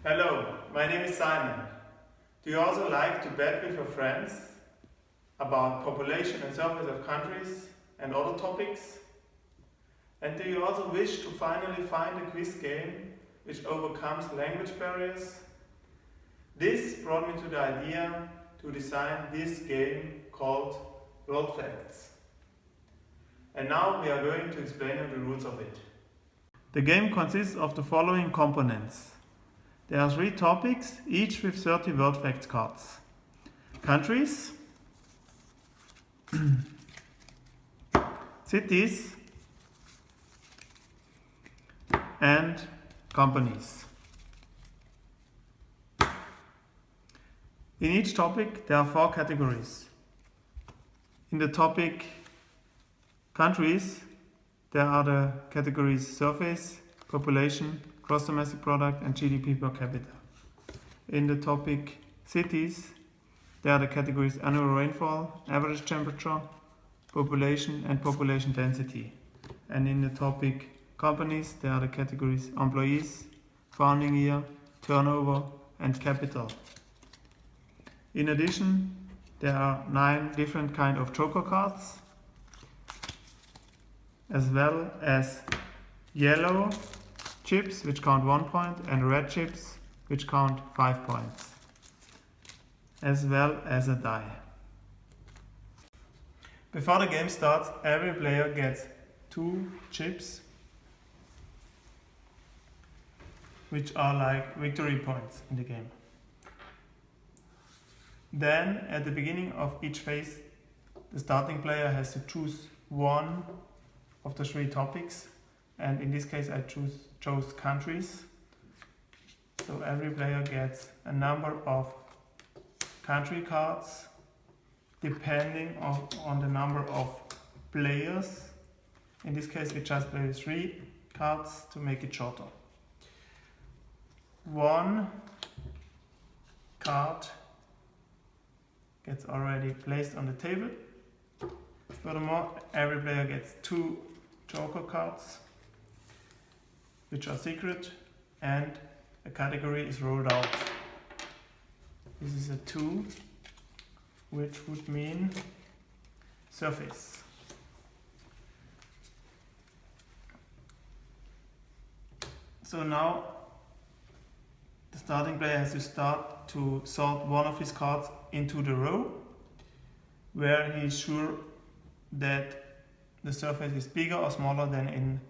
Hello, my name is Simon. Do you also like to bet with your friends about population and surface of countries and other topics? And do you also wish to finally find a quiz game which overcomes language barriers? This brought me to the idea to design this game called World Facts. And now we are going to explain you the rules of it. The game consists of the following components. There are 3 topics, each with 30 World Facts cards. Countries, cities, and companies. In each topic there are 4 categories. In the topic countries, there are the categories surface, population, gross domestic product and GDP per capita. In the topic cities, there are the categories annual rainfall, average temperature, population and population density. And in the topic companies, there are the categories employees, founding year, turnover and capital. In addition, there are 9 different kinds of joker cards, as well as yellow chips which count 1 point and red chips which count 5 points, as well as a die. Before the game starts, every player gets 2 chips which are like victory points in the game. Then at the beginning of each phase, the starting player has to choose one of the 3 topics, and in this case I chose countries. So every player gets a number of country cards depending on the number of players. In this case we just play 3 cards to make it shorter. 1 card gets already placed on the table. Furthermore, every player gets 2 joker cards which are secret, and a category is rolled out. This is a 2, which would mean surface. So now the starting player has to start to sort one of his cards into the row where he is sure that the surface is bigger or smaller than in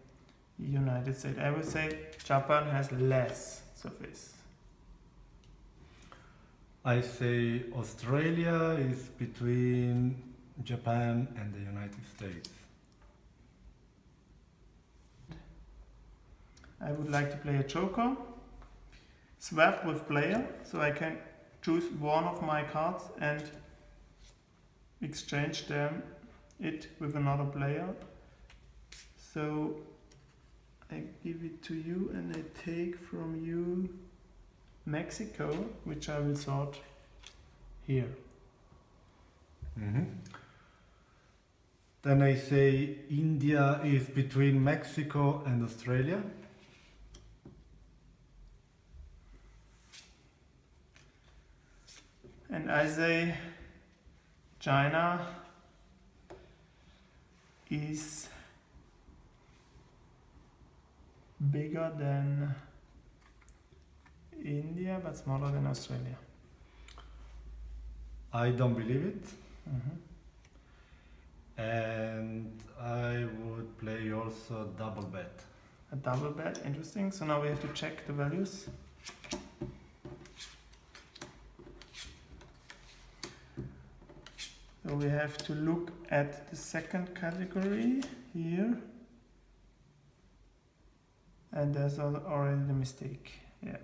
the United States. I would say Japan has less surface. I say Australia is between Japan and the United States. I would like to play a joker, swap with player, so I can choose one of my cards and exchange it with another player. So I give it to you and I take from you Mexico, which I will sort here. Then I say India is between Mexico and Australia. And I say China is bigger than India but smaller than Australia. I don't believe it. And I would play also double bet. A double bet, interesting. So now we have to check the values. So we have to look at the second category here. And there's already the mistake. Yeah.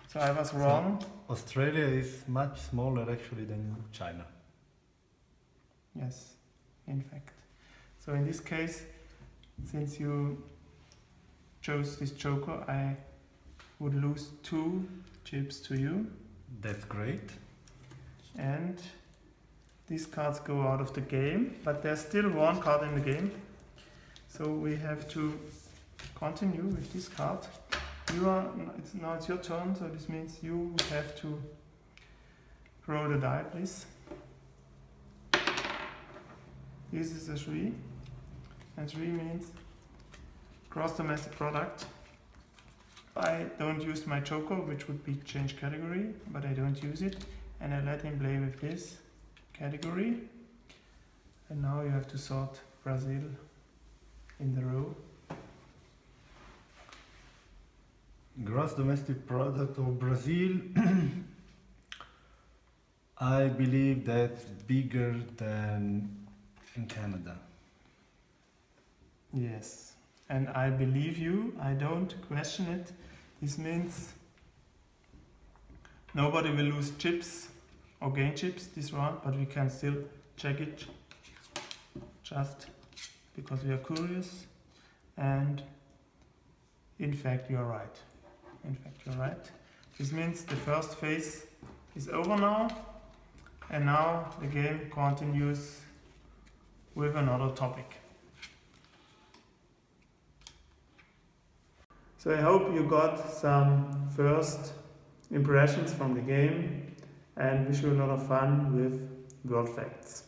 So I was wrong. So Australia is much smaller actually than China. Yes, in fact. So in this case, since you chose this joker, I would lose 2 chips to you. That's great. And these cards go out of the game, but there's still 1 card in the game. So we have to continue with this card. Now it's your turn, so this means you would have to roll the die, please. This is a 3, and 3 means gross domestic product. I don't use my joker, which would be change category, but I don't use it, and I let him play with this category. And now you have to sort Brazil in the row. Gross domestic product of Brazil, I believe that's bigger than in Canada. Yes, and I believe you, I don't question it. This means nobody will lose chips or gain chips this round, but we can still check it just because we are curious. And in fact, you're right. This means the first phase is over now, and now the game continues with another topic. So I hope you got some first impressions from the game, and wish you a lot of fun with word facts.